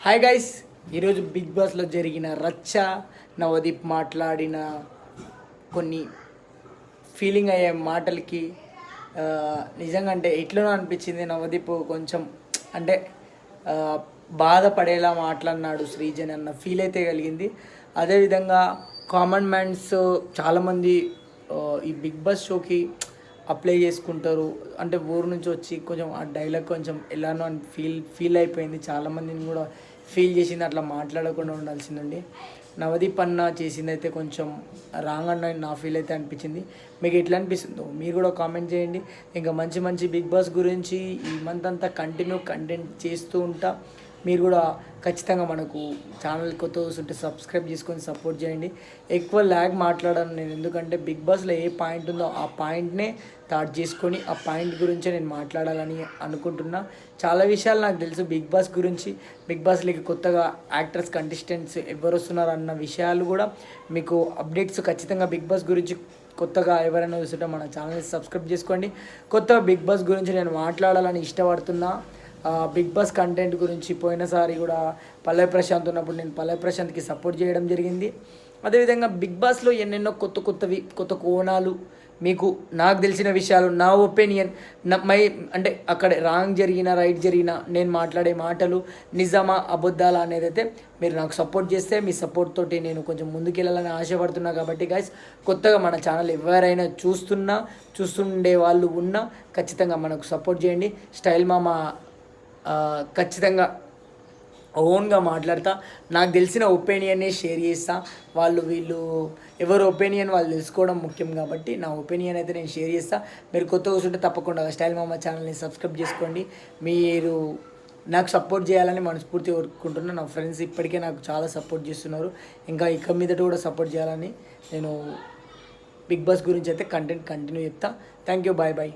Hi guys, ఈరోజు big బాస్లో జరిగిన రచ్చ, నవదీప్ మాట్లాడిన కొన్ని ఫీలింగ్ అయ్యే మాటలకి నిజంగా అంటే ఎట్లనో అనిపించింది. నవదీప్ కొంచెం అంటే ఆ, బాధపడేలా మాట్లాడినాడు శ్రీజన్ అన్న ఫీల్ అయితే కలిగింది. అదేవిధంగా కామన్ మ్యాన్స్ చాలామంది ఈ బిగ్ బాస్ షోకి అప్లై చేసుకుంటారు. అంటే ఊరు నుంచి వచ్చి కొంచెం ఆ డైలాగ్ కొంచెం ఎలానో అని ఫీల్ అయిపోయింది. చాలామందిని కూడా ఫీల్ చేసింది. అట్లా మాట్లాడకుండా ఉండాల్సిందండి. నవదీప్ అన్న చేసింది అయితే కొంచెం రాంగ్ అన్న నా ఫీల్ అయితే అనిపించింది. మీకు ఎట్లా అనిపిస్తుందో మీరు కూడా కామెంట్ చేయండి. ఇంకా మంచి మంచి బిగ్ బాస్ గురించి ఈ మంత్ అంతా కంటిన్యూ కంటెంట్ చేస్తూ ఉంటా. మీరు కూడా ఖచ్చితంగా మనకు ఛానల్ కొత్త వస్తుంటే సబ్స్క్రైబ్ చేసుకొని సపోర్ట్ చేయండి. ఎక్కువ ల్యాగ్ మాట్లాడాను నేను, ఎందుకంటే బిగ్ బాస్లో ఏ పాయింట్ ఉందో ఆ పాయింట్నే థాట్ చేసుకొని ఆ పాయింట్ గురించే నేను మాట్లాడాలని అనుకుంటున్నా. చాలా విషయాలు నాకు తెలుసు బిగ్ బాస్ గురించి. బిగ్ బాస్లోకి కొత్తగా యాక్టర్స్ కంటెస్టెంట్స్ ఎవరు వస్తున్నారు అన్న విషయాలు కూడా మీకు అప్డేట్స్ ఖచ్చితంగా బిగ్ బాస్ గురించి కొత్తగా ఎవరైనా చూస్తుంటే మన ఛానల్ని సబ్స్క్రైబ్ చేసుకోండి. కొత్తగా బిగ్ బాస్ గురించి నేను మాట్లాడాలని ఇష్టపడుతున్నా. బిగ్ బాస్ కంటెంట్ గురించి పోయినసారి కూడా పల్లవి ప్రశాంత్ ఉన్నప్పుడు నేను పల్లవి ప్రశాంత్కి సపోర్ట్ చేయడం జరిగింది. అదేవిధంగా బిగ్ బాస్లో ఎన్నెన్నో కొత్త కోణాలు, మీకు నాకు తెలిసిన విషయాలు, నా ఒపీనియన్, అంటే అక్కడ రాంగ్ జరిగిన రైట్ జరిగిన నేను మాట్లాడే మాటలు నిజమా అబద్ధాలా అనేది అయితే మీరు నాకు సపోర్ట్ చేస్తే మీ సపోర్ట్ తోటి నేను కొంచెం ముందుకెళ్ళాలని ఆశపడుతున్నా. కాబట్టి గైస్, కొత్తగా మన ఛానల్ ఎవరైనా చూస్తుండే వాళ్ళు ఉన్నా ఖచ్చితంగా మనకు సపోర్ట్ చేయండి. స్టైల్ మామ ఖచ్చితంగా ఓన్గా మాట్లాడతా, నాకు తెలిసిన ఒపీనియన్నే షేర్ చేస్తా. వీళ్ళు ఎవరి ఒపీనియన్ వాళ్ళు తెలుసుకోవడం ముఖ్యం కాబట్టి నా ఒపీనియన్ అయితే నేను షేర్ చేస్తా. మీరు కొత్త కూర్చుంటే తప్పకుండా స్టైల్ మామ ఛానల్ని సబ్స్క్రైబ్ చేసుకోండి. మీరు నాకు సపోర్ట్ చేయాలని మనస్ఫూర్తిగా కోరుకుంటున్నా. నా ఫ్రెండ్స్ ఇప్పటికే నాకు చాలా సపోర్ట్ చేస్తున్నారు. ఇంకా ఇక మీదట కూడా సపోర్ట్ చేయాలని నేను బిగ్ బాస్ గురించి అయితే కంటెంట్ కంటిన్యూ చెప్తా. Thank you, bye bye.